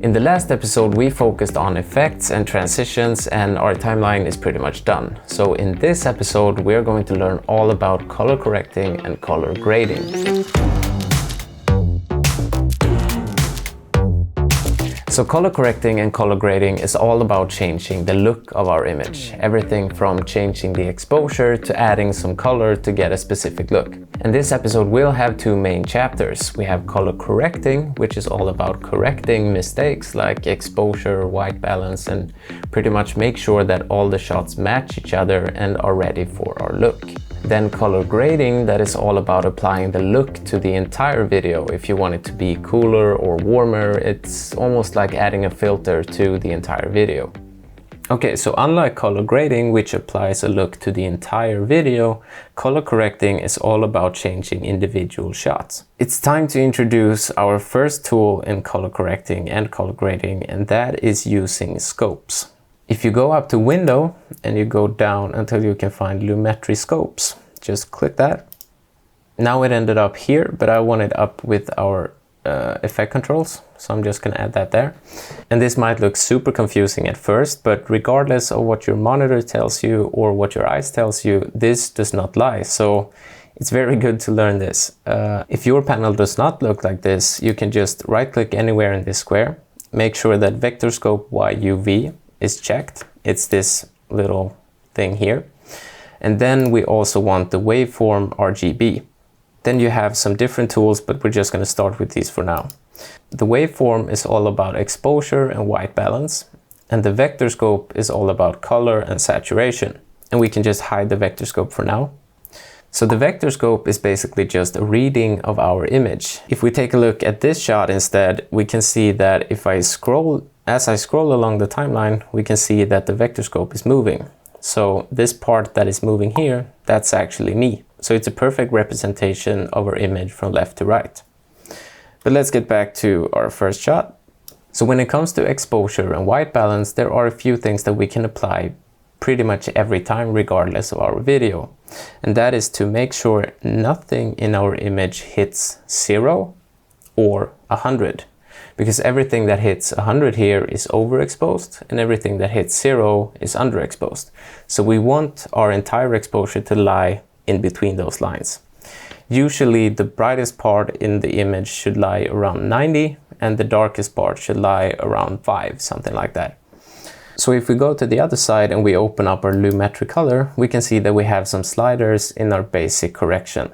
In the last episode, we focused on effects and transitions, and our timeline is pretty much done. So in this episode, we're going to learn all about color correcting and color grading. So color correcting and color grading is all about changing the look of our image. Everything from changing the exposure to adding some color to get a specific look. In this episode we'll have two main chapters. We have color correcting, which is all about correcting mistakes like exposure, white balance, and pretty much make sure that all the shots match each other and are ready for our look. Then color grading, that is all about applying the look to the entire video. If you want it to be cooler or warmer, it's almost like adding a filter to the entire video. Okay, so unlike color grading, which applies a look to the entire video, color correcting is all about changing individual shots. It's time to introduce our first tool in color correcting and color grading, and that is using scopes. If you go up to Window and you go down until you can find Lumetri Scopes, just click that. Now it ended up here, but I want it up with our effect controls, so I'm just going to add that there. And this might look super confusing at first, but regardless of what your monitor tells you or what your eyes tells you, this does not lie. So it's very good to learn this. If your panel does not look like this, you can just right click anywhere in this square, make sure that vector scope YUV is checked. It's this little thing here. And then we also want the waveform RGB. Then you have some different tools, but we're just going to start with these for now. The waveform is all about exposure and white balance, and the vector scope is all about color and saturation. And we can just hide the vector scope for now. So the vector scope is basically just a reading of our image. If we take a look at this shot instead, we can see that as I scroll along the timeline, we can see that the vector scope is moving. So this part that is moving here, that's actually me. So it's a perfect representation of our image from left to right. But let's get back to our first shot. So when it comes to exposure and white balance, there are a few things that we can apply pretty much every time regardless of our video. And that is to make sure nothing in our image hits 0 or 100. Because everything that hits 100 here is overexposed and everything that hits 0 is underexposed. So we want our entire exposure to lie in between those lines. Usually the brightest part in the image should lie around 90 and the darkest part should lie around 5, something like that. So if we go to the other side and we open up our Lumetri color, we can see that we have some sliders in our basic correction.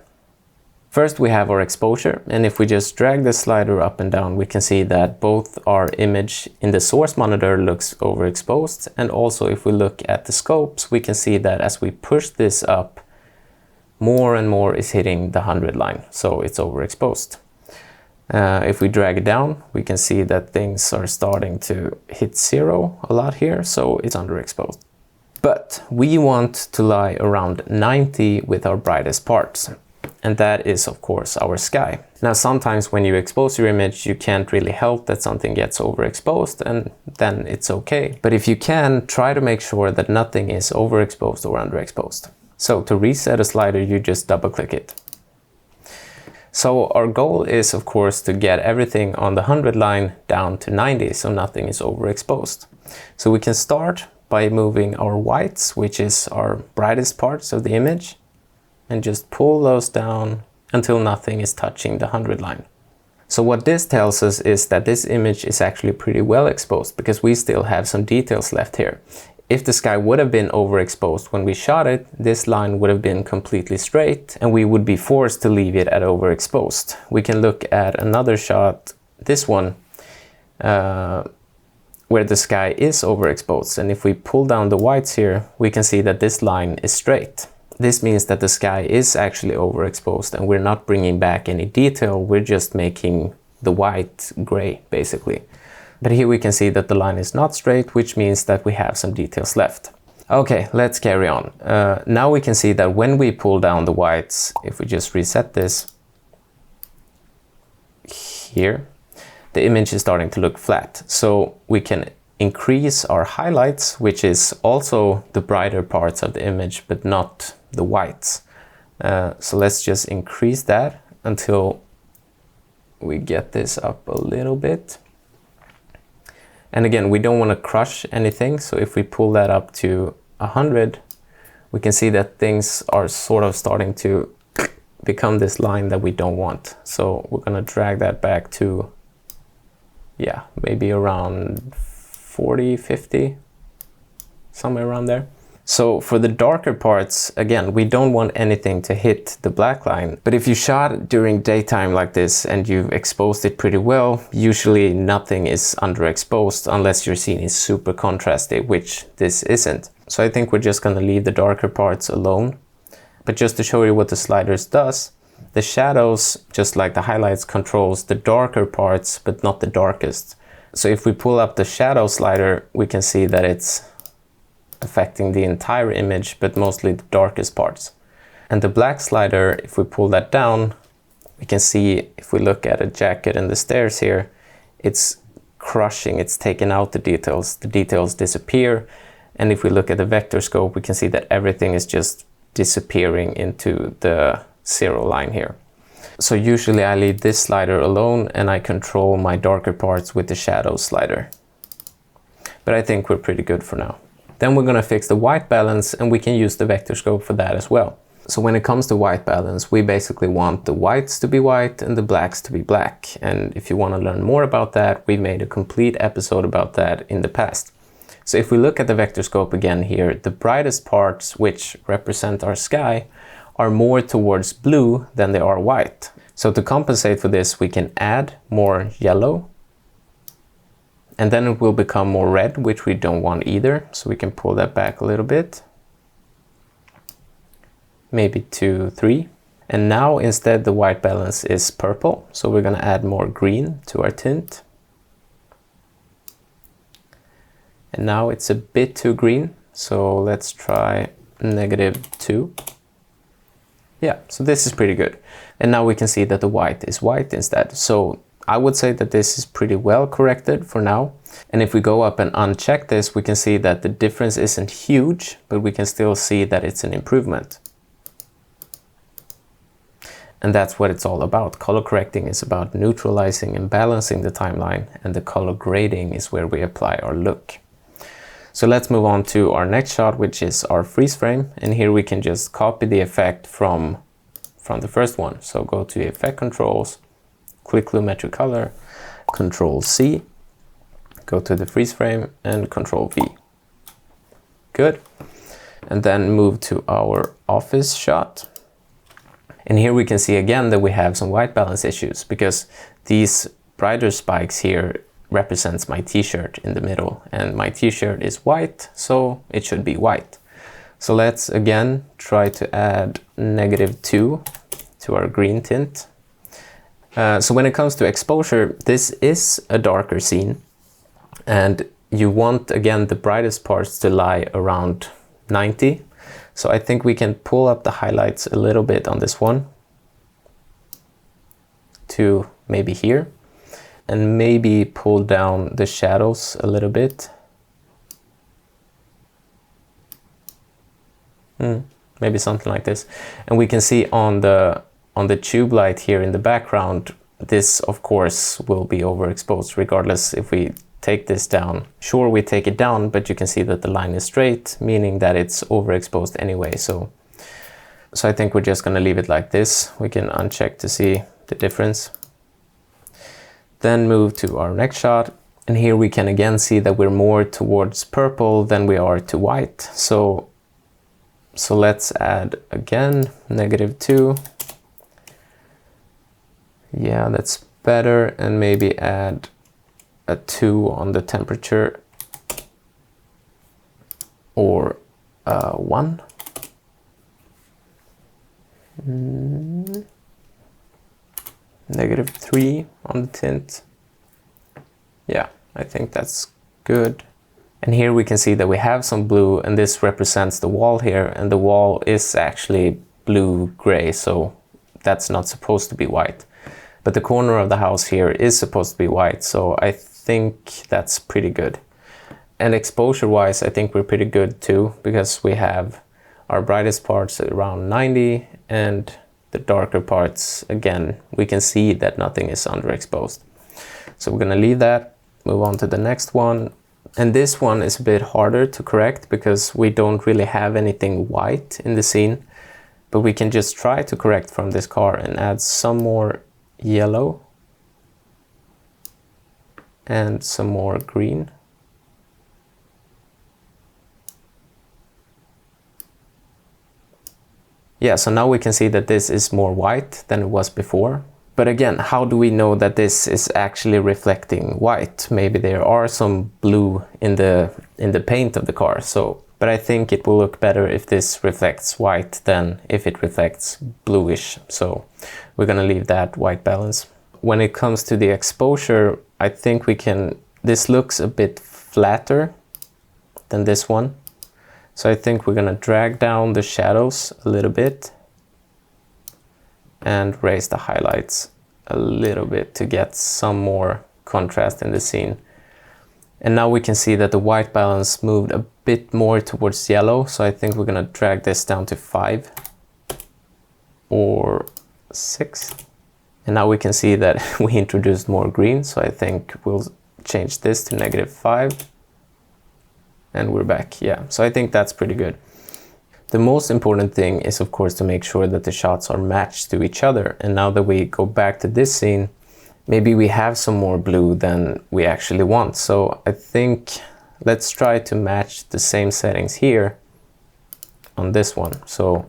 First we have our exposure, and if we just drag the slider up and down, we can see that both our image in the source monitor looks overexposed, and also if we look at the scopes, we can see that as we push this up, more and more is hitting the 100 line, so it's overexposed. If we drag it down, we can see that things are starting to hit 0 a lot here, so it's underexposed. But we want to lie around 90 with our brightest parts. And that is, of course, our sky. Now, sometimes when you expose your image, you can't really help that something gets overexposed, and then it's okay. But if you can, try to make sure that nothing is overexposed or underexposed. So to reset a slider, you just double click it. So our goal is, of course, to get everything on the 100 line down to 90, so nothing is overexposed. So we can start by moving our whites, which is our brightest parts of the image, and just pull those down until nothing is touching the 100 line. So what this tells us is that this image is actually pretty well exposed because we still have some details left here. If the sky would have been overexposed when we shot it, this line would have been completely straight and we would be forced to leave it at overexposed. We can look at another shot, this one, where the sky is overexposed, and if we pull down the whites here, we can see that this line is straight. This means that the sky is actually overexposed and we're not bringing back any detail, we're just making the white gray basically. But here we can see that the line is not straight, which means that we have some details left. Okay, let's carry on. Now we can see that when we pull down the whites, if we just reset this here, the image is starting to look flat. So we can increase our highlights, which is also the brighter parts of the image, but not the whites. So let's just increase that until we get this up a little bit. And again, we don't want to crush anything. So if we pull that up to 100, we can see that things are sort of starting to become this line that we don't want. So we're going to drag that back to, yeah, maybe around 40, 50, somewhere around there. So for the darker parts, again, we don't want anything to hit the black line. But if you shot during daytime like this and you've exposed it pretty well, usually nothing is underexposed unless your scene is super contrasty, which this isn't. So I think we're just going to leave the darker parts alone. But just to show you what the sliders does, the shadows, just like the highlights, controls the darker parts, but not the darkest. So if we pull up the shadow slider, we can see that it's affecting the entire image, but mostly the darkest parts. And the black slider, if we pull that down, we can see, if we look at a jacket and the stairs here, it's crushing, it's taking out the details disappear. And if we look at the vector scope, we can see that everything is just disappearing into the 0 line here. So usually I leave this slider alone and I control my darker parts with the shadow slider. But I think we're pretty good for now. Then we're going to fix the white balance, and we can use the vector scope for that as well. So when it comes to white balance, we basically want the whites to be white and the blacks to be black. And if you want to learn more about that, we made a complete episode about that in the past. So if we look at the vector scope again here, the brightest parts, which represent our sky, are more towards blue than they are white. So to compensate for this, we can add more yellow. And then it will become more red, which we don't want either. So we can pull that back a little bit. Maybe to 3. And now instead the white balance is purple. So we're going to add more green to our tint. And now it's a bit too green. So let's try -2. Yeah, so this is pretty good. And now we can see that the white is white instead. So I would say that this is pretty well corrected for now. And if we go up and uncheck this, we can see that the difference isn't huge, but we can still see that it's an improvement. And that's what it's all about. Color correcting is about neutralizing and balancing the timeline, and the color grading is where we apply our look. So let's move on to our next shot, which is our freeze frame. And here we can just copy the effect from the first one. So go to Effect Controls, click Lumetri Color, Control C, go to the freeze frame and Control V. Good. And then move to our office shot. And here we can see again that we have some white balance issues, because these brighter spikes here represents my t-shirt in the middle, and my t-shirt is white, so it should be white. So let's again try to add -2 to our green tint. So when it comes to exposure, this is a darker scene, and you want again the brightest parts to lie around 90. So I think we can pull up the highlights a little bit on this one to maybe here, and maybe pull down the shadows a little bit. Maybe something like this. And we can see on the tube light here in the background, this of course will be overexposed regardless if we take this down. Sure, we take it down, but you can see that the line is straight, meaning that it's overexposed anyway. So I think we're just going to leave it like this. We can uncheck to see the difference. Then move to our next shot. And here we can again see that we're more towards purple than we are to white. So let's add again -2. Yeah, that's better. And maybe add a 2 on the temperature, or 1. -3 on the tint. Yeah, I think that's good. And here we can see that we have some blue, and this represents the wall here, and the wall is actually blue-gray, so that's not supposed to be white. But the corner of the house here is supposed to be white, so I think that's pretty good. And exposure-wise, I think we're pretty good too, because we have our brightest parts at around 90, and the darker parts, again, we can see that nothing is underexposed. So we're gonna leave that. move on to the next one. And this one is a bit harder to correct because we don't really have anything white in the scene, but we can just try to correct from this car and add some more yellow and some more green. Yeah, so now we can see that this is more white than it was before. But again, how do we know that this is actually reflecting white? Maybe there are some blue in the paint of the car. But I think it will look better if this reflects white than if it reflects bluish. So we're gonna leave that white balance. When it comes to the exposure, I think this looks a bit flatter than this one. So I think we're gonna drag down the shadows a little bit and raise the highlights a little bit to get some more contrast in the scene. And now we can see that the white balance moved a bit more towards yellow. So I think we're gonna drag this down to 5 or 6. And now we can see that we introduced more green. So I think we'll change this to -5. And we're back, yeah. So I think that's pretty good. The most important thing is of course to make sure that the shots are matched to each other. And now that we go back to this scene, maybe we have some more blue than we actually want. So I think let's try to match the same settings here on this one. So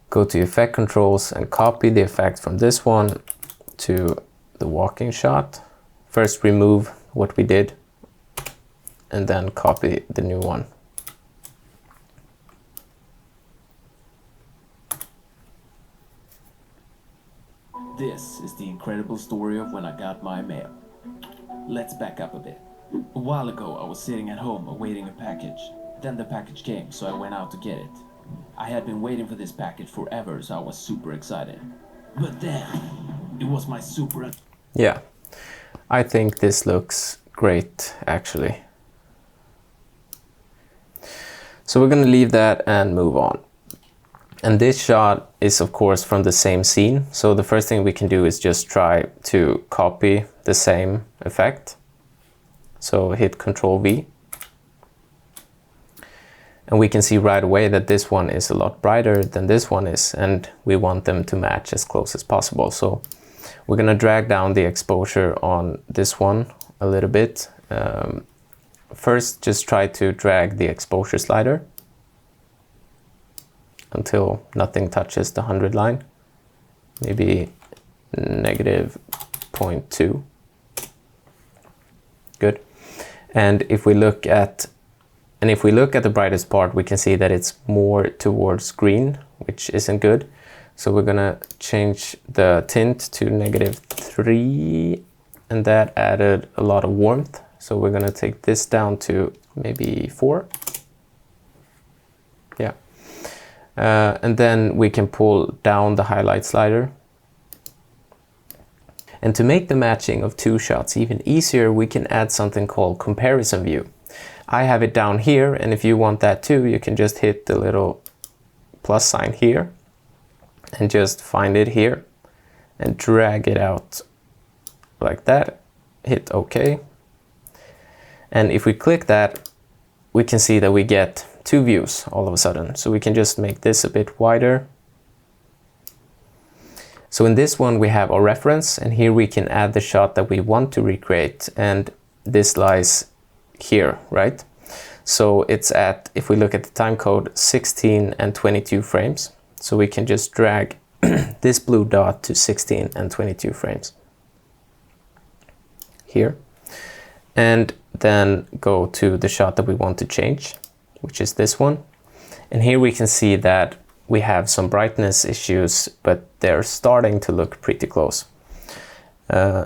go to effect controls and copy the effect from this one to the walking shot. First remove what we did and then copy the new one. This is the incredible story of when I got my mail. Let's back up a bit. A while ago I was sitting at home awaiting a package. Then the package came, so I went out to get it. I had been waiting for this package forever, so I was super excited. But then, it was my super... Yeah, I think this looks great actually. So we're gonna leave that and move on. And this shot is of course from the same scene. So the first thing we can do is just try to copy the same effect. So hit Ctrl V. And we can see right away that this one is a lot brighter than this one is, and we want them to match as close as possible. So we're gonna drag down the exposure on this one a little bit. First, just try to drag the exposure slider until nothing touches the 100 line, maybe -0.2. Good. And if we look at the brightest part, we can see that it's more towards green, which isn't good. So we're gonna change the tint to -3, and that added a lot of warmth. So we're gonna take this down to maybe 4. Yeah. And then we can pull down the highlight slider. And to make the matching of two shots even easier, we can add something called comparison view. I have it down here, and if you want that too, you can just hit the little plus sign here and just find it here and drag it out like that. Hit OK. And if we click that, we can see that we get two views all of a sudden. So we can just make this a bit wider. So in this one we have our reference, and here we can add the shot that we want to recreate, and this lies here, right? So it's at, if we look at the time code, 16 and 22 frames. So we can just drag this blue dot to 16 and 22 frames here, and then go to the shot that we want to change, which is this one. And here we can see that we have some brightness issues, but they're starting to look pretty close.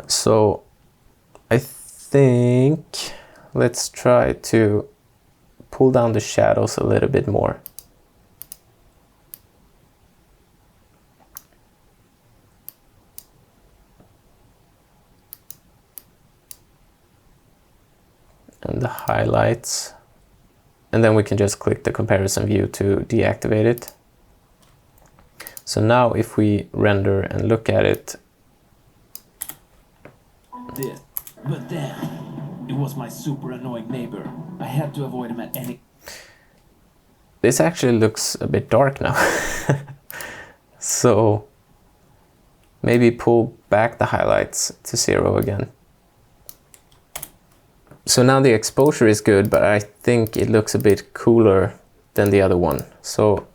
So I think let's try to pull down the shadows a little bit more. And the highlights. And then we can just click the comparison view to deactivate it. So now if we render and look at it. But then, It was my super annoying neighbor. I had to avoid him at any... This actually looks a bit dark now. So maybe pull back the highlights to 0 again. So now the exposure is good, but I think it looks a bit cooler than the other one. So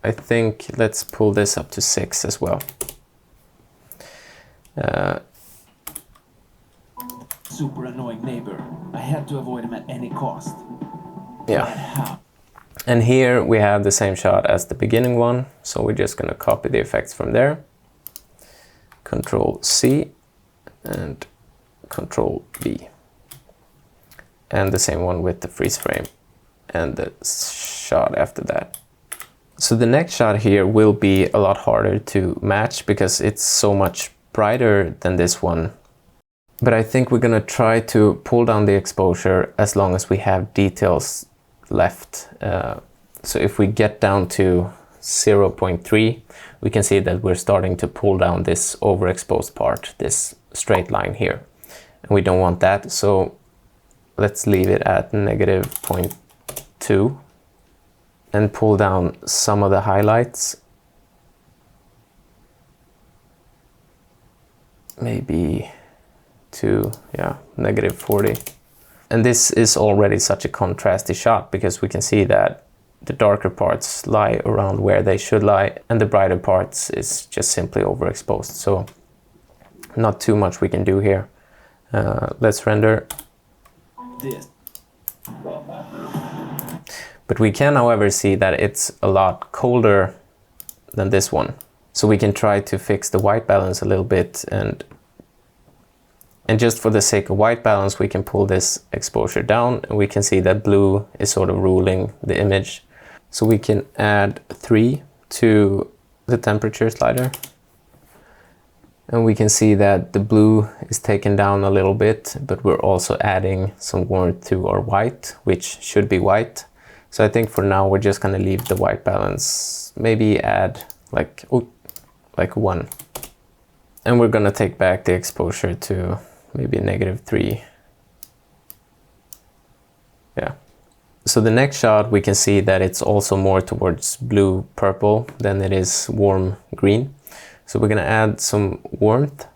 I think let's pull this up to 6 as well. Super annoying neighbor. I had to avoid him at any cost. Yeah. But how? And here we have the same shot as the beginning one. So we're just going to copy the effects from there. Control C and Control V. And the same one with the freeze frame and the shot after that. So the next shot here will be a lot harder to match because it's so much brighter than this one. But I think we're gonna try to pull down the exposure as long as we have details left. So if we get down to 0.3, we can see that we're starting to pull down this overexposed part, this straight line here. And we don't want that, so let's leave it at -0.2 and pull down some of the highlights. Maybe to, yeah, -40. And this is already such a contrasty shot because we can see that the darker parts lie around where they should lie and the brighter parts is just simply overexposed. So not too much we can do here. Let's render This. But we can, however, see that it's a lot colder than this one. So we can try to fix the white balance a little bit, and just for the sake of white balance, we can pull this exposure down and we can see that blue is sort of ruling the image. So we can add 3 to the temperature slider. And we can see that the blue is taken down a little bit, but we're also adding some warmth to our white, which should be white. So I think for now we're just gonna leave the white balance, maybe add like 1. And we're gonna take back the exposure to maybe -3. Yeah. So the next shot we can see that it's also more towards blue purple than it is warm green. So we're gonna add some warmth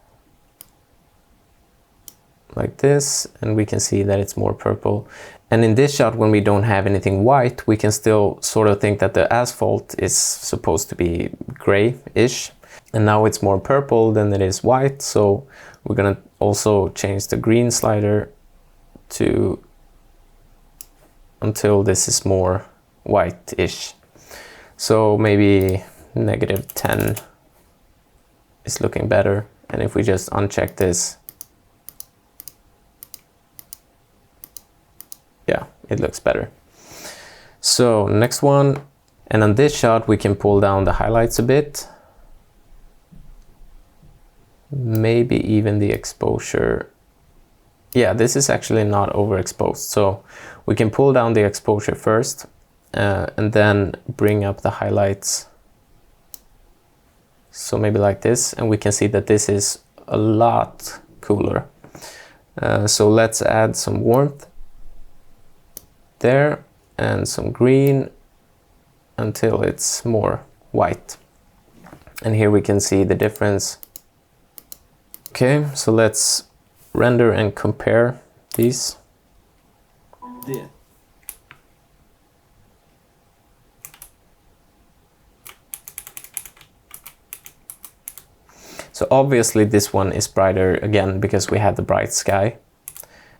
like this, and we can see that it's more purple. And in this shot, when we don't have anything white, we can still sort of think that the asphalt is supposed to be gray-ish. And now it's more purple than it is white. So we're gonna also change the green slider to until this is more white-ish. So maybe -10 is looking better. And if we just uncheck this, yeah, it looks better. So next one, and on this shot we can pull down the highlights a bit. Maybe even the exposure. Yeah, this is actually not overexposed. So we can pull down the exposure first and then bring up the highlights. So maybe like this, and we can see that this is a lot cooler. So let's add some warmth there and some green until it's more white. And here we can see the difference. Okay, so let's render and compare these. This. So obviously this one is brighter again because we have the bright sky.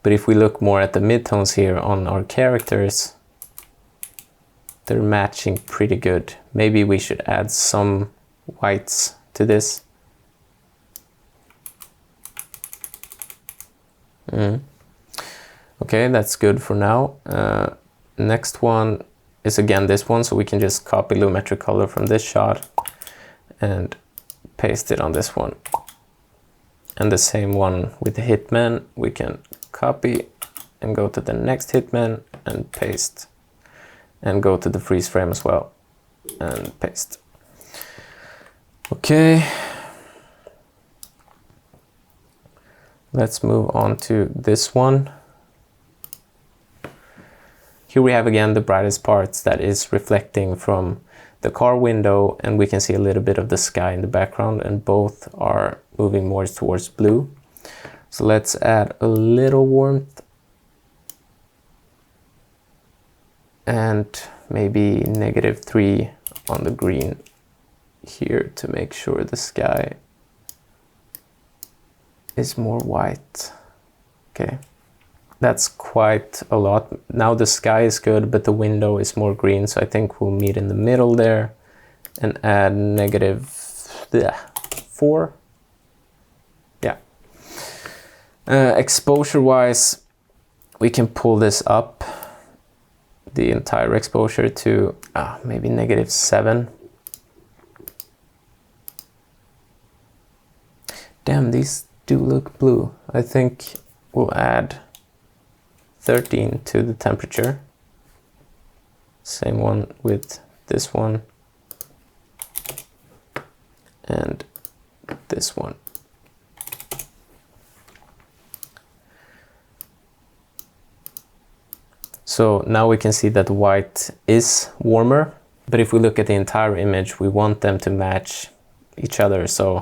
But if we look more at the midtones here on our characters, they're matching pretty good. Maybe we should add some whites to this. Okay, that's good for now. Next one is again this one, so we can just copy Lumetri color from this shot and paste it on this one. And the same one with the hitman, we can copy and go to the next hitman and paste, and go to the freeze frame as well and paste. Let's move on to this one. Here we have again the brightest parts that is reflecting from the car window, and we can see a little bit of the sky in the background, and both are moving more towards blue. So let's add a little warmth and maybe -3 on the green here to make sure the sky is more white. Okay, that's quite a lot. Now the sky is good, but the window is more green, so I think we'll meet in the middle there and add -4. Yeah. Exposure wise, we can pull this up, the entire exposure, to maybe -7. Damn, these do look blue. I think we'll add 13 to the temperature. Same one with this one and this one. So now we can see that white is warmer, but if we look at the entire image, we want them to match each other. So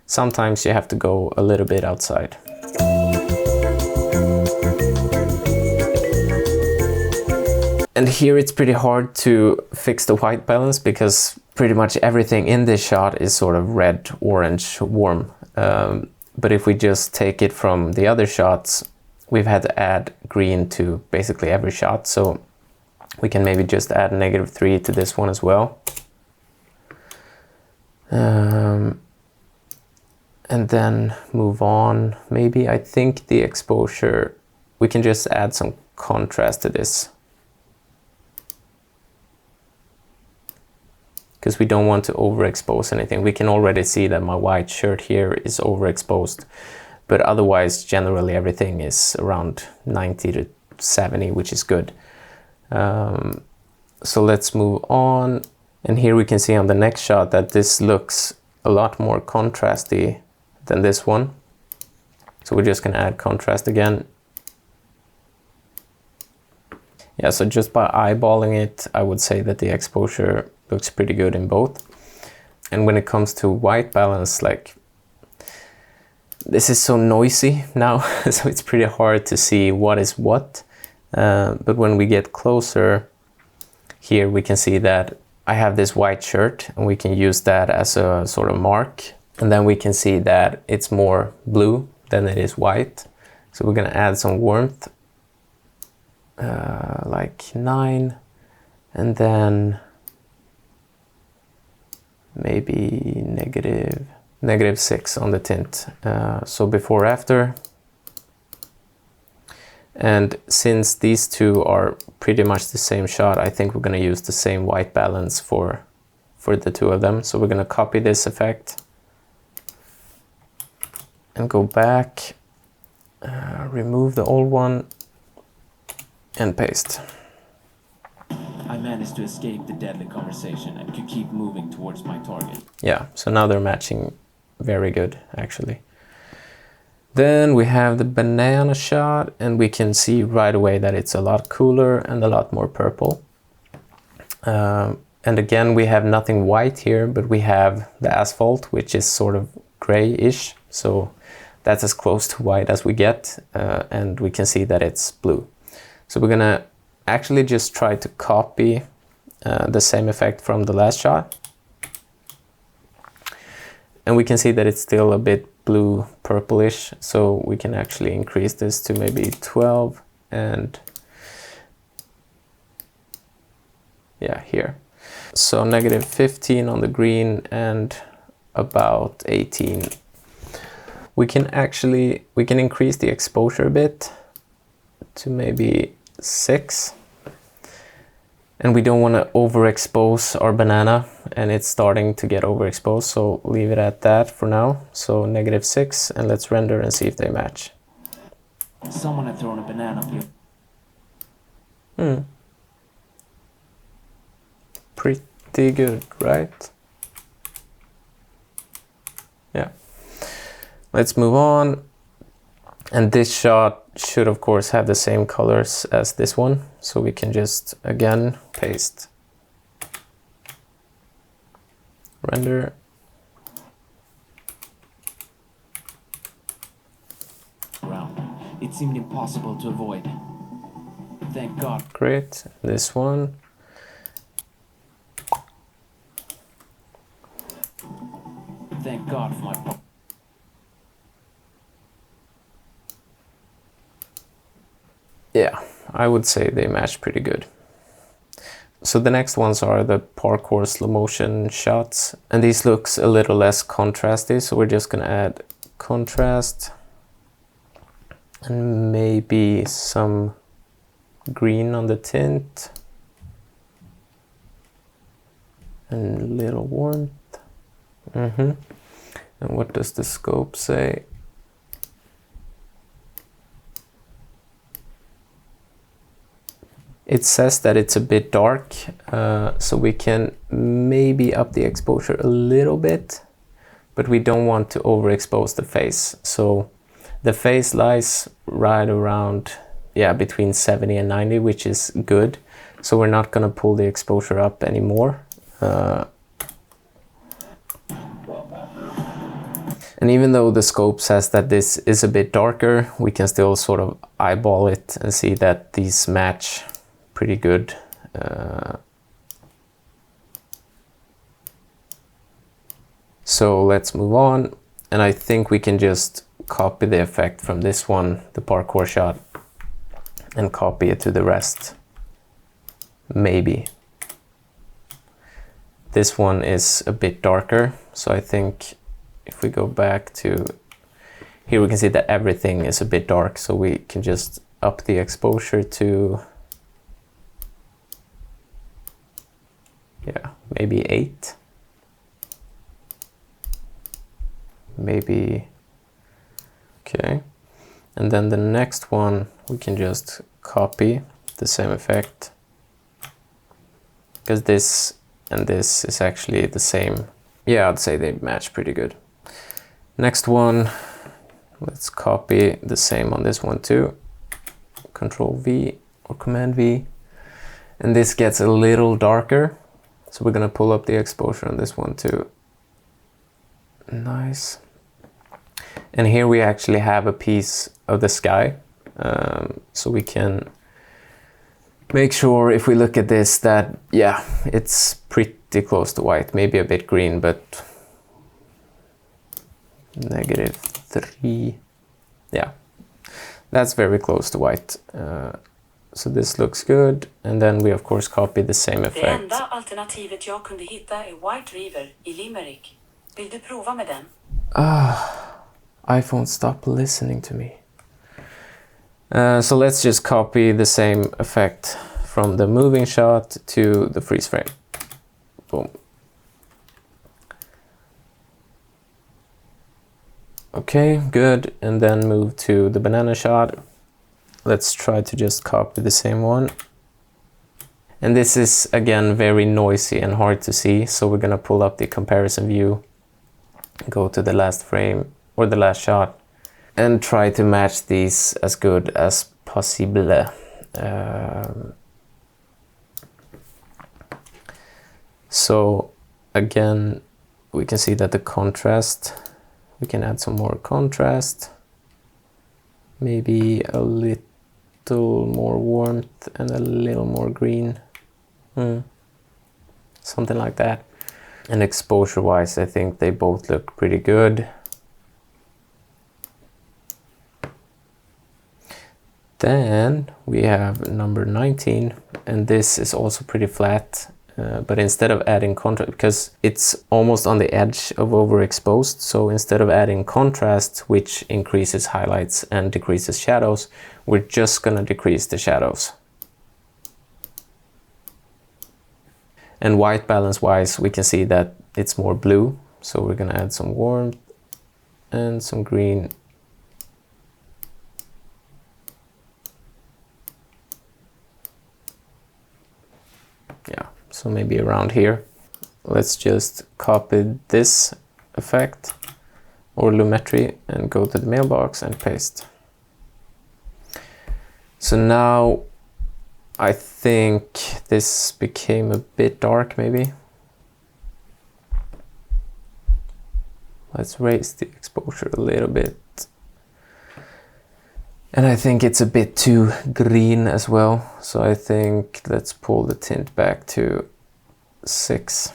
sometimes you have to go a little bit outside. And here it's pretty hard to fix the white balance because pretty much everything in this shot is sort of red, orange, warm. But if we just take it from the other shots, we've had to add green to basically every shot. So we can maybe just add -3 to this one as well. And then move on. Maybe I think the exposure, we can just add some contrast to this, because we don't want to overexpose anything. We can already see that my white shirt here is overexposed, but otherwise generally everything is around 90 to 70, which is good. So let's move on. And here we can see on the next shot that this looks a lot more contrasty than this one. So we're just gonna add contrast again. Yeah, so just by eyeballing it, I would say that the exposure looks pretty good in both. And when it comes to white balance, like, this is so noisy now, so it's pretty hard to see what is what. But when we get closer, here we can see that I have this white shirt, and we can use that as a sort of mark. And then we can see that it's more blue than it is white. So we're gonna add some warmth, like 9, and then maybe -6 on the tint. So before, after. And since these two are pretty much the same shot, I think we're gonna use the same white balance for the two of them. So we're gonna copy this effect and go back, remove the old one, and paste. I managed to escape the deadly conversation and could keep moving towards my target. Yeah, so now they're matching very good, actually. Then we have the banana shot, and we can see right away that it's a lot cooler and a lot more purple. And again, we have nothing white here, but we have the asphalt, which is sort of gray-ish. So that's as close to white as we get, and we can see that it's blue. So we're gonna actually just try to copy the same effect from the last shot. And we can see that it's still a bit blue purplish, so we can actually increase this to maybe 12 and yeah, here. So -15 on the green and about 18. We can increase the exposure a bit to maybe 6. And we don't want to overexpose our banana, and it's starting to get overexposed, so leave it at that for now. So -6, and let's render and see if they match. Someone had thrown a banana peel. Pretty good, right? Yeah. Let's move on. And this shot should of course have the same colors as this one. So we can just again paste, render. It seemed impossible to avoid. Thank God. Great. This one. Thank God for my... Yeah, I would say they match pretty good. So the next ones are the parkour slow motion shots. And these looks a little less contrasty. So we're just gonna add contrast. And maybe some green on the tint. And a little warmth. And what does the scope say? It says that it's a bit dark, so we can maybe up the exposure a little bit, but we don't want to overexpose the face. So the face lies right around, yeah, between 70 and 90, which is good. So we're not gonna pull the exposure up anymore. And even though the scope says that this is a bit darker, we can still sort of eyeball it and see that these match pretty good. So let's move on. And I think we can just copy the effect from this one, the parkour shot, and copy it to the rest. Maybe. This one is a bit darker, so I think if we go back to here, we can see that everything is a bit dark, so we can just up the exposure to, yeah, maybe 8. Maybe, okay. And then the next one, we can just copy the same effect, because this and this is actually the same. Yeah, I'd say they match pretty good. Next one, let's copy the same on this one too. Control V or Command V. And this gets a little darker. So we're gonna pull up the exposure on this one too. Nice. And here we actually have a piece of the sky. So we can make sure if we look at this that, yeah, it's pretty close to white, maybe a bit green, but -3. Yeah, that's very close to white. So this looks good. And then we of course copy the same effect. Det enda alternativet jag kunde hitta är White River i Limerick. Vill du prova med den? iPhone, stop listening to me. So let's just copy the same effect from the moving shot to the freeze frame. Boom. Okay, good. And then move to the banana shot. Let's try to just copy the same one. And this is again very noisy and hard to see, so we're gonna pull up the comparison view, go to the last frame or the last shot, and try to match these as good as possible. So again, we can see that the contrast, we can add some more contrast, maybe a little more warmth and a little more green, something like that. And exposure wise, I think they both look pretty good. Then we have number 19, and this is also pretty flat, but instead of adding contrast, because it's almost on the edge of overexposed, so instead of adding contrast, which increases highlights and decreases shadows, we're just gonna decrease the shadows. And white balance wise, we can see that it's more blue, so we're gonna add some warmth and some green. Yeah, so maybe around here. Let's just copy this effect or Lumetri and go to the mailbox and paste. So now I think this became a bit dark maybe. Let's raise the exposure a little bit. And I think it's a bit too green as well. So I think let's pull the tint back to 6.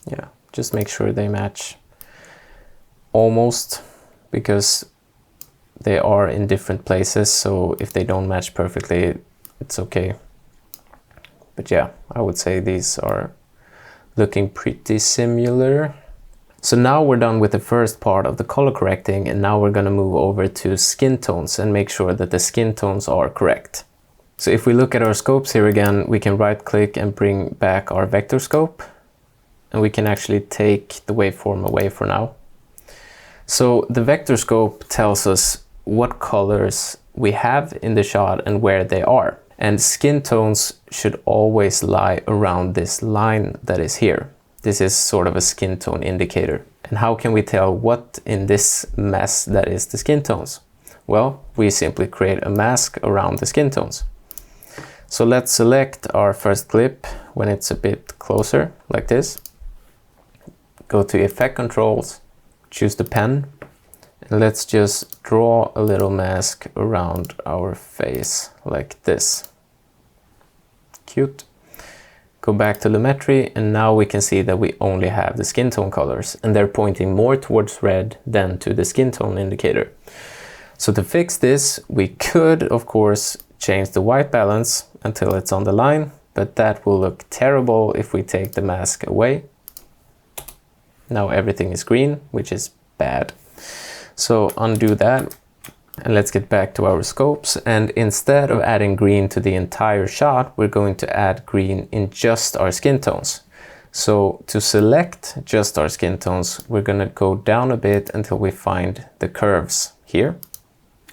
Yeah, just make sure they match almost, because they are in different places. So if they don't match perfectly, it's okay. But yeah, I would say these are looking pretty similar. So now we're done with the first part of the color correcting, and now we're going to move over to skin tones and make sure that the skin tones are correct. So if we look at our scopes here again, we can right click and bring back our vector scope, and we can actually take the waveform away for now. So the vector scope tells us what colors we have in the shot and where they are. And skin tones should always lie around this line that is here. This is sort of a skin tone indicator. And how can we tell what in this mess that is the skin tones? Well, we simply create a mask around the skin tones. So let's select our first clip when it's a bit closer, like this. Go to Effect Controls, choose the pen, and let's just draw a little mask around our face, like this. Cute. Go back to Lumetri, and now we can see that we only have the skin tone colors, and they're pointing more towards red than to the skin tone indicator. So to fix this, we could, of course, change the white balance until it's on the line, but that will look terrible if we take the mask away. Now everything is green, which is bad. So undo that, and let's get back to our scopes. And instead of adding green to the entire shot, we're going to add green in just our skin tones. So to select just our skin tones, we're going to go down a bit until we find the curves here.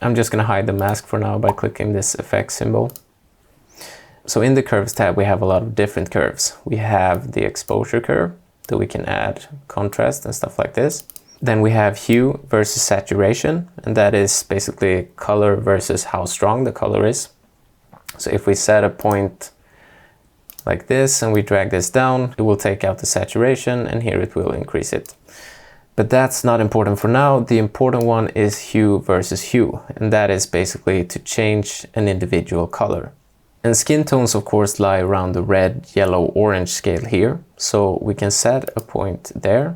I'm just going to hide the mask for now by clicking this effect symbol. So in the curves tab, we have a lot of different curves. We have the exposure curve that we can add contrast and stuff like this. Then we have hue versus saturation, and that is basically color versus how strong the color is. So if we set a point like this and we drag this down, it will take out the saturation, and here it will increase it. But that's not important for now. The important one is hue versus hue, and that is basically to change an individual color. And skin tones, of course, lie around the red, yellow, orange scale here. So we can set a point there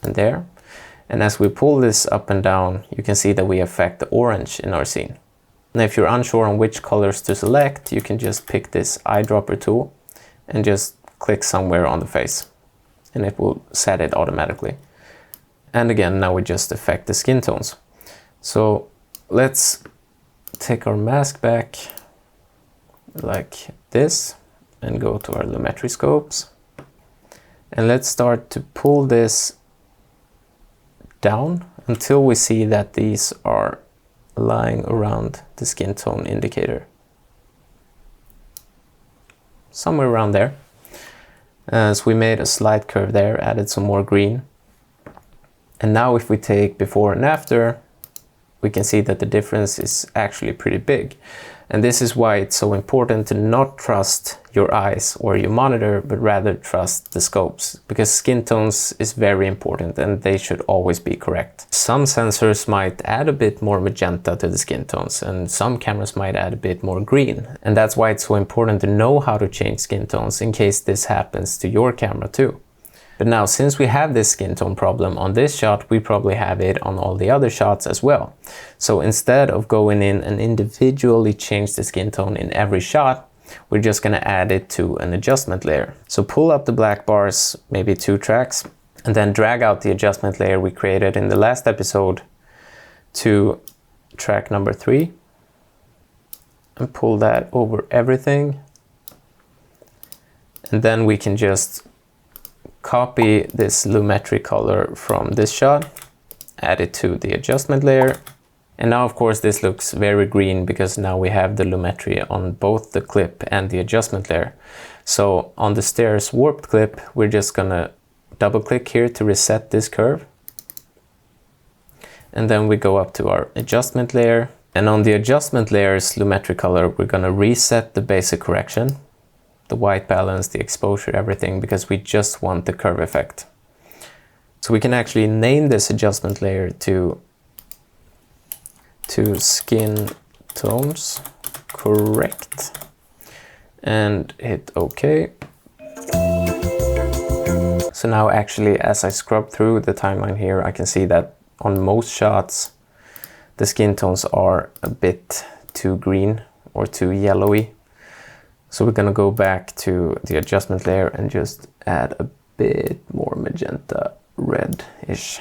and there. And as we pull this up and down, you can see that we affect the orange in our scene. Now, if you're unsure on which colors to select, you can just pick this eyedropper tool and just click somewhere on the face, and it will set it automatically. And again, now we just affect the skin tones. So let's take our mask back like this and go to our Lumetri Scopes. And let's start to pull this down until we see that these are lying around the skin tone indicator. Somewhere around there. So we made a slight curve there, added some more green. And now if we take before and after, we can see that the difference is actually pretty big. And this is why it's so important to not trust your eyes or your monitor, but rather trust the scopes, because skin tones is very important and they should always be correct. Some sensors might add a bit more magenta to the skin tones, and some cameras might add a bit more green. And that's why it's so important to know how to change skin tones in case this happens to your camera too. But now, since we have this skin tone problem on this shot, we probably have it on all the other shots as well. So instead of going in and individually change the skin tone in every shot, we're just going to add it to an adjustment layer. So pull up the black bars, maybe 2 tracks, and then drag out the adjustment layer we created in the last episode to track number 3. And pull that over everything. And then we can just copy this Lumetri color from this shot, add it to the adjustment layer. And now, of course, this looks very green because now we have the Lumetri on both the clip and the adjustment layer. So on the stairs warped clip, we're just gonna double click here to reset this curve. And then we go up to our adjustment layer. And on the adjustment layer's Lumetri color, we're gonna reset the basic correction, the white balance, the exposure, everything, because we just want the curve effect. So we can actually name this adjustment layer to skin tones correct and hit OK. So now actually, as I scrub through the timeline here, I can see that on most shots the skin tones are a bit too green or too yellowy. So we're gonna go back to the adjustment layer and just add a bit more magenta red-ish.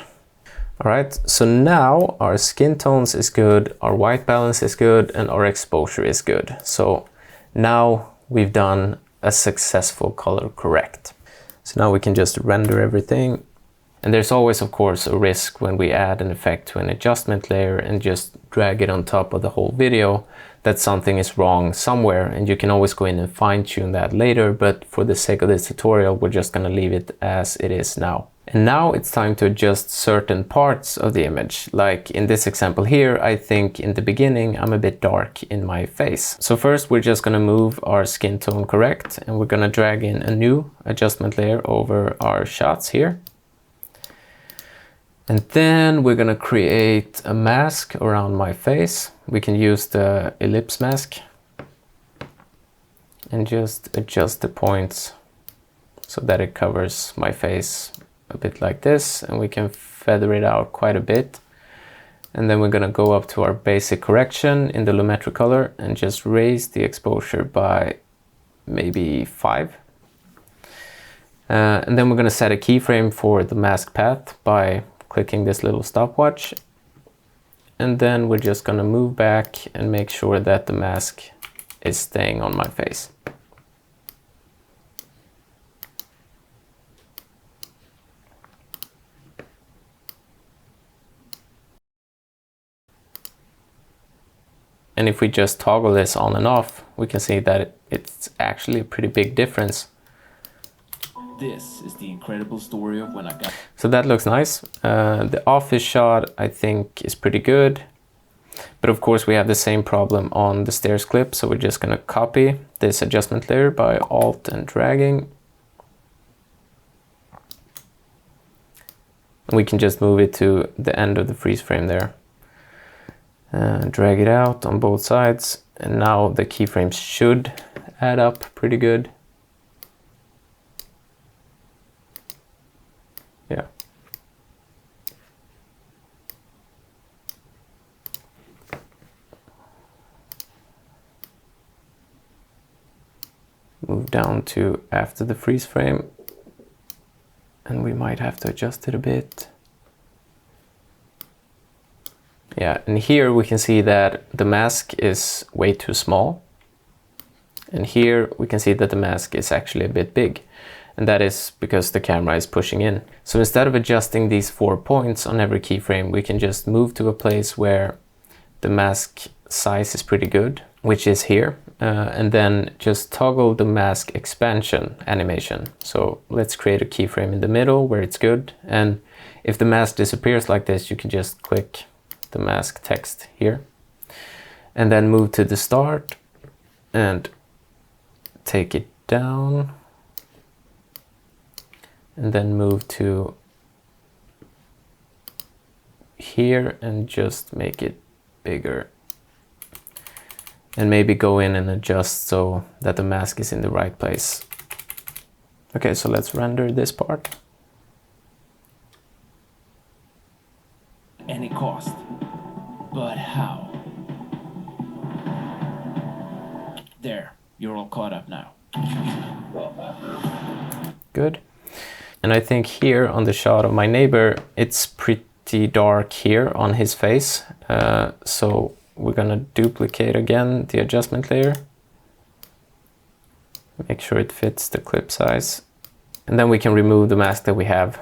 All right, so now our skin tones is good, our white balance is good, and our exposure is good. So now we've done a successful color correct. So now we can just render everything. And there's always, of course, a risk when we add an effect to an adjustment layer and just drag it on top of the whole video that something is wrong somewhere, and you can always go in and fine-tune that later, but for the sake of this tutorial, we're just gonna leave it as it is now. And now it's time to adjust certain parts of the image. Like in this example here, I think in the beginning I'm a bit dark in my face. So first we're just gonna move our skin tone correct, and we're gonna drag in a new adjustment layer over our shots here. And then we're gonna create a mask around my face. We can use the ellipse mask and just adjust the points so that it covers my face a bit like this, and we can feather it out quite a bit. And then we're gonna go up to our basic correction in the Lumetri color and just raise the exposure by maybe 5. And then we're gonna set a keyframe for the mask path by clicking this little stopwatch. And then we're just gonna move back and make sure that the mask is staying on my face. And if we just toggle this on and off, we can see that it's actually a pretty big difference. This is the incredible story of when I got... So that looks nice. The office shot, I think, is pretty good. But of course we have the same problem on the stairs clip, so we're just gonna copy this adjustment layer by Alt and dragging. We can just move it to the end of the freeze frame there. Drag it out on both sides, and now the keyframes should add up pretty good. Yeah. Move down to after the freeze frame, and we might have to adjust it a bit. Yeah, and here we can see that the mask is way too small. And here we can see that the mask is actually a bit big. And that is because the camera is pushing in. So instead of adjusting these 4 points on every keyframe, we can just move to a place where the mask size is pretty good, which is here. And then just toggle the mask expansion animation. So let's create a keyframe in the middle where it's good. And if the mask disappears like this, you can just click the mask text here. And then move to the start and take it down. And then move to here and just make it bigger. And maybe go in and adjust so that the mask is in the right place. Okay, so let's render this part. Any cost. But how? There, you're all caught up now. Good. And I think here on the shot of my neighbor, it's pretty dark here on his face. So we're gonna duplicate again the adjustment layer. Make sure it fits the clip size. And then we can remove the mask that we have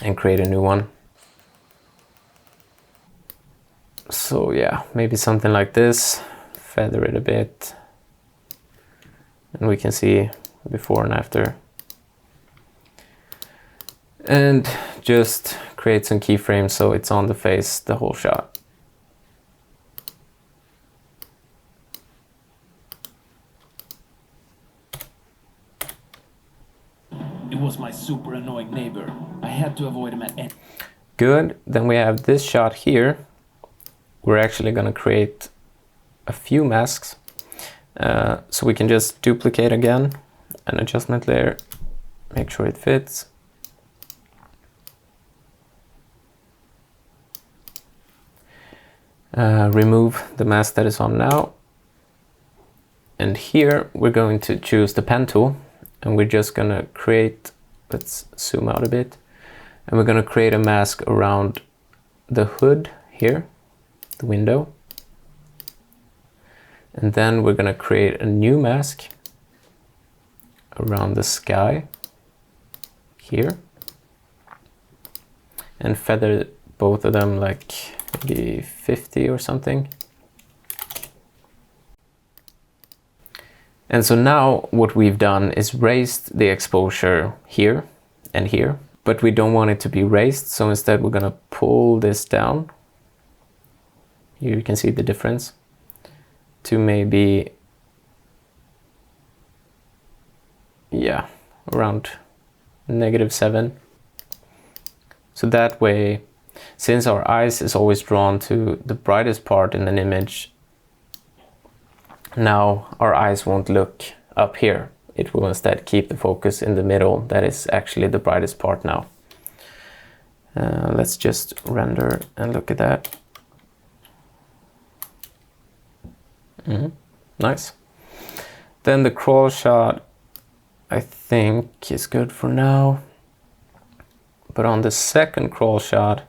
and create a new one. So yeah, maybe something like this. Feather it a bit. And we can see before and after. And just create some keyframes so it's on the face the whole shot. It was my super annoying neighbor. I had to avoid him at any. Good, then we have this shot here. We're actually gonna create a few masks. So we can just duplicate again, an adjustment layer, make sure it fits. Remove the mask that is on now. And here we're going to choose the pen tool, and we're just gonna create, let's zoom out a bit, and we're gonna create a mask around the hood here, the window. And then we're gonna create a new mask around the sky here, and feather both of them like maybe 50 or something. And so now what we've done is raised the exposure here and here, but we don't want it to be raised. So instead we're gonna pull this down. Here you can see the difference to maybe, yeah, around -7. So that way, since our eyes is always drawn to the brightest part in an image, now our eyes won't look up here. It will instead keep the focus in the middle. That is actually the brightest part now. Let's just render and look at that. Nice. Then the crawl shot, I think, is good for now. But on the second crawl shot,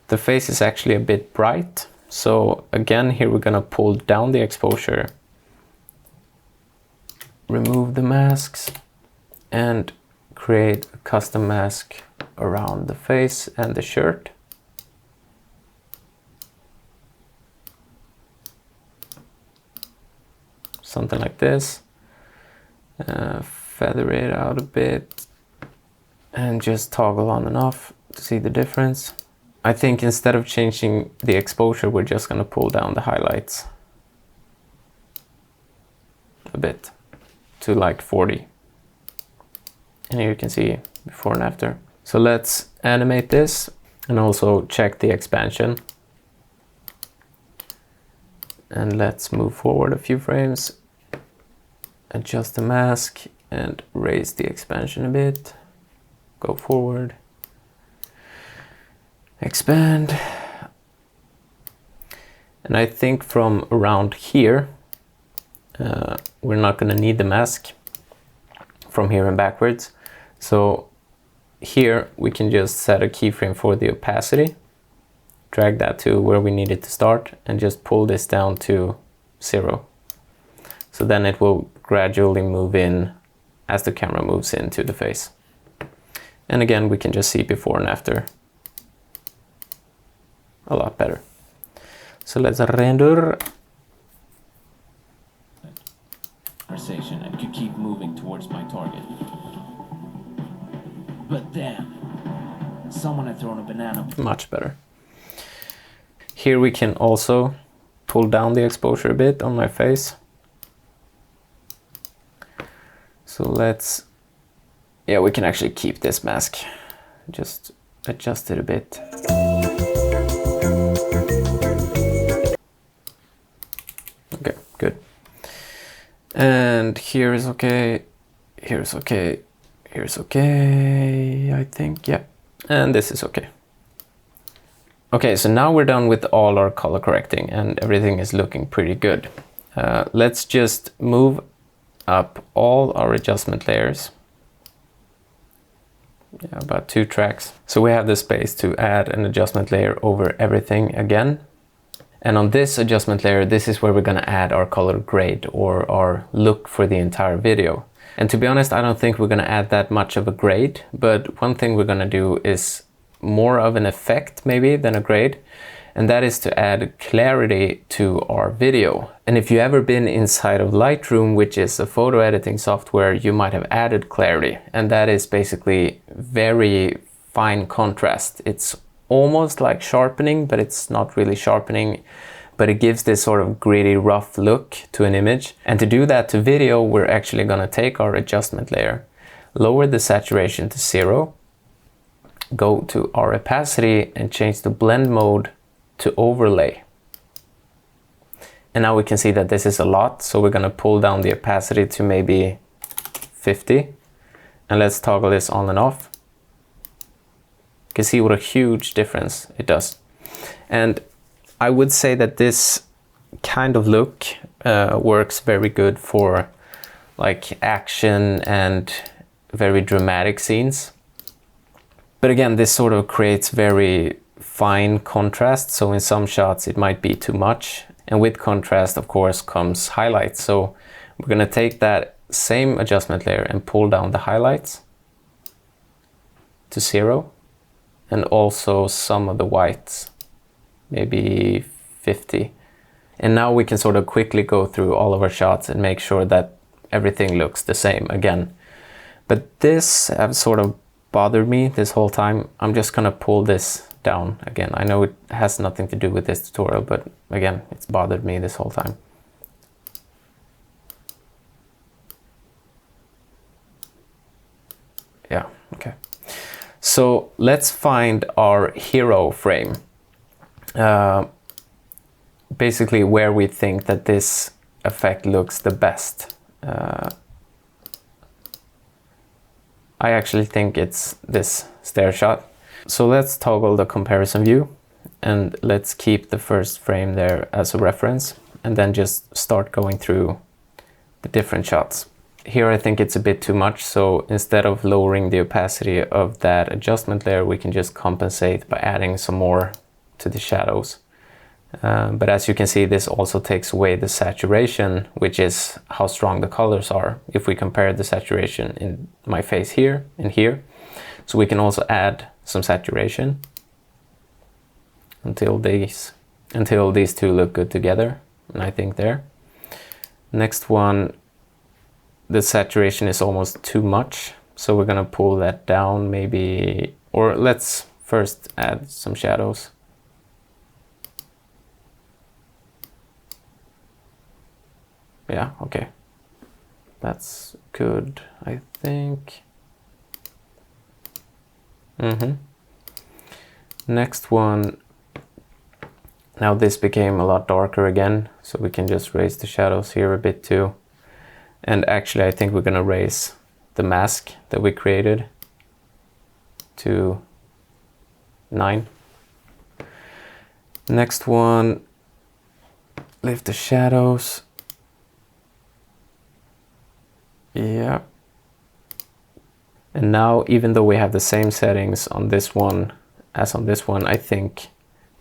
the face is actually a bit bright. So again, here we're gonna pull down the exposure, remove the masks, and create a custom mask around the face and the shirt. Something like this. Feather it out a bit and just toggle on and off to see the difference. I think instead of changing the exposure, we're just gonna pull down the highlights a bit to like 40. And here you can see before and after. So let's animate this and also check the expansion. And let's move forward a few frames, adjust the mask and raise the expansion a bit. Go forward, expand. And I think from around here, we're not gonna need the mask from here and backwards. So here we can just set a keyframe for the opacity, drag that to where we need it to start, and just pull this down to 0. So then it will gradually move in as the camera moves into the face. And again, we can just see before and after a lot better. So let's render. Conversation and could keep moving towards my target. But then, someone had thrown a banana. Much better. Here we can also pull down the exposure a bit on my face. So let's, yeah, we can actually keep this mask. Just adjust it a bit. Okay, good. And here is okay, here's okay, here's okay, I think, yeah. And this is okay. Okay, so now we're done with all our color correcting and everything is looking pretty good. Let's just move up all our adjustment layers. Yeah, about 2 tracks. So we have the space to add an adjustment layer over everything again. And on this adjustment layer, this is where we're gonna add our color grade or our look for the entire video. And to be honest, I don't think we're gonna add that much of a grade, but one thing we're gonna do is more of an effect maybe than a grade, and that is to add clarity to our video. And if you've ever been inside of Lightroom, which is a photo editing software, you might have added clarity, and that is basically very fine contrast. It's almost like sharpening, but it's not really sharpening, but it gives this sort of gritty, rough look to an image. And to do that to video, we're actually gonna take our adjustment layer, lower the saturation to 0, go to our opacity and change the blend mode to overlay. And now we can see that this is a lot, so we're gonna pull down the opacity to maybe 50. And let's toggle this on and off. You can see what a huge difference it does. And I would say that this kind of look works very good for like action and very dramatic scenes. But again, this sort of creates very fine contrast. So in some shots it might be too much. And with contrast, of course, comes highlights. So we're gonna take that same adjustment layer and pull down the highlights to 0. And also some of the whites, maybe 50. And now we can sort of quickly go through all of our shots and make sure that everything looks the same again. But this has sort of bothered me this whole time. I'm just gonna pull this down again. I know it has nothing to do with this tutorial, but again, it's bothered me this whole time. Yeah, okay. So let's find our hero frame. Basically where we think that this effect looks the best. I actually think it's this stair shot. So let's toggle the comparison view and let's keep the first frame there as a reference and then just start going through the different shots. Here I think it's a bit too much, so instead of lowering the opacity of that adjustment layer, we can just compensate by adding some more to the shadows. But as you can see, this also takes away the saturation, which is how strong the colors are. If we compare the saturation in my face here and here, so we can also add some saturation until these two look good together, and I think there. Next one, the saturation is almost too much, so we're gonna pull that down maybe, or let's first add some shadows. Yeah, okay. That's good, I think. Next one. Now this became a lot darker again, so we can just raise the shadows here a bit too. And actually I think we're gonna raise the mask that we created to 9. Next one, lift the shadows. Yeah. And now, even though we have the same settings on this one as on this one, I think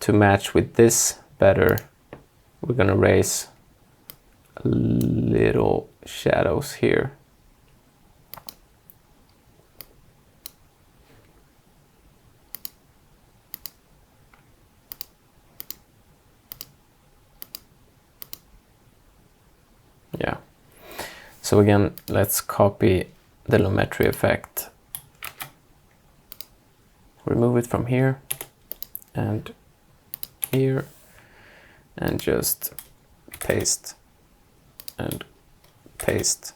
to match with this better, we're gonna raise a little shadows here. Yeah. So again, let's copy the Lumetri effect. Remove it from here and here and just paste and paste.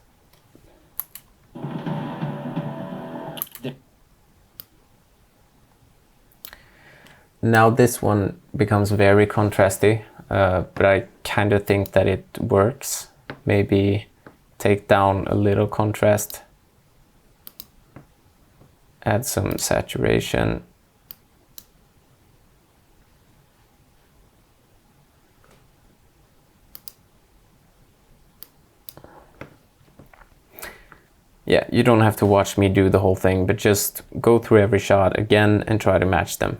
Now this one becomes very contrasty, but I kind of think that it works. Maybe take down a little contrast, add some saturation. Yeah, you don't have to watch me do the whole thing, but just go through every shot again and try to match them.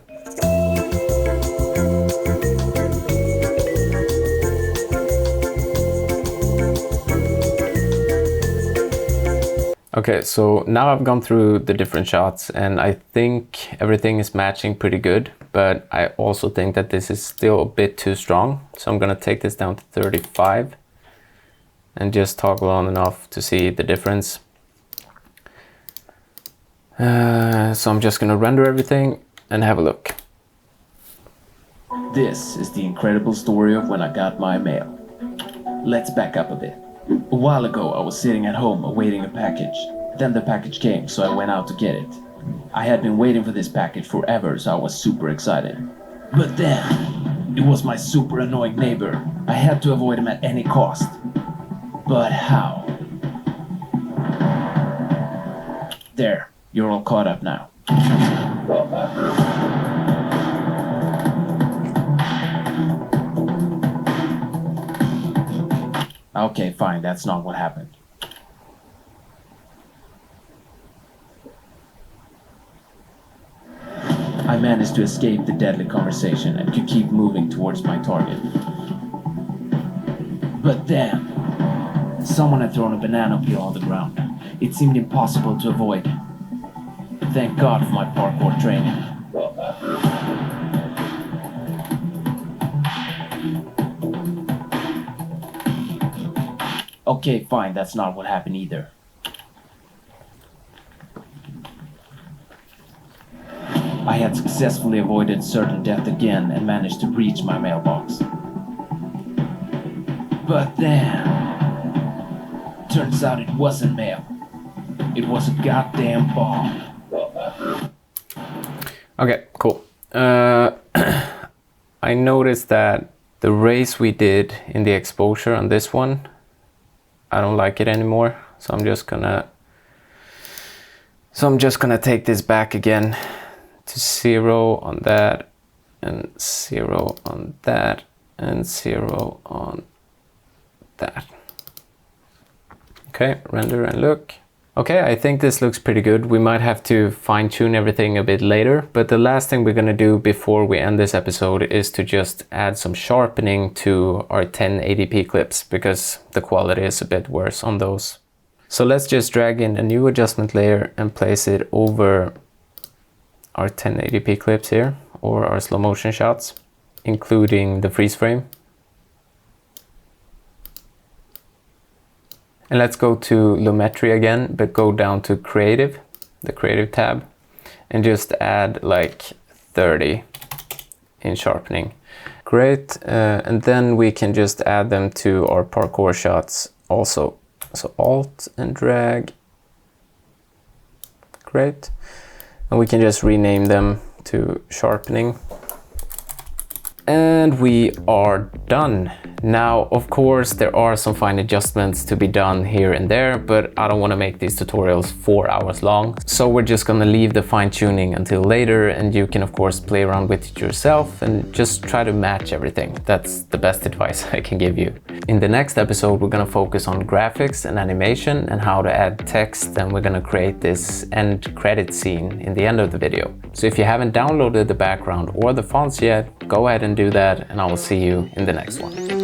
Okay, so now I've gone through the different shots and I think everything is matching pretty good, but I also think that this is still a bit too strong. So I'm gonna take this down to 35 and just toggle on and off to see the difference. So I'm just gonna render everything and have a look. This is the incredible story of when I got my mail. Let's back up a bit. A while ago, I was sitting at home awaiting a package. Then the package came, so I went out to get it. I had been waiting for this package forever, so I was super excited. But then, it was my super annoying neighbor. I had to avoid him at any cost. But how? There, you're all caught up now. Okay, fine, that's not what happened. I managed to escape the deadly conversation and could keep moving towards my target. But then, someone had thrown a banana peel on the ground. It seemed impossible to avoid. Thank God for my parkour training. Okay, fine, that's not what happened either. I had successfully avoided certain death again and managed to reach my mailbox. But then, turns out it wasn't mail. It was a goddamn bomb. Okay, cool. I noticed that the raise we did in the exposure on this one, I don't like it anymore. So I'm just gonna take this back again to 0 on that, and 0 on that, and 0 on that. Okay, render and look. Okay, I think this looks pretty good. We might have to fine tune everything a bit later, but the last thing we're gonna do before we end this episode is to just add some sharpening to our 1080p clips, because the quality is a bit worse on those. So let's just drag in a new adjustment layer and place it over our 1080p clips here, or our slow motion shots, including the freeze frame. And let's go to Lumetri again, but go down to Creative, the Creative tab, and just add like 30 in sharpening. Great, and then we can just add them to our parkour shots also. So Alt and drag. Great. And we can just rename them to sharpening. And we are done. Now, of course, there are some fine adjustments to be done here and there, but I don't want to make these tutorials 4 hours long. So we're just going to leave the fine tuning until later, and you can of course play around with it yourself and just try to match everything. That's the best advice I can give you. In the next episode, we're going to focus on graphics and animation and how to add text, and we're going to create this end credit scene in the end of the video. So if you haven't downloaded the background or the fonts yet, go ahead and do that, and I will see you in the next one.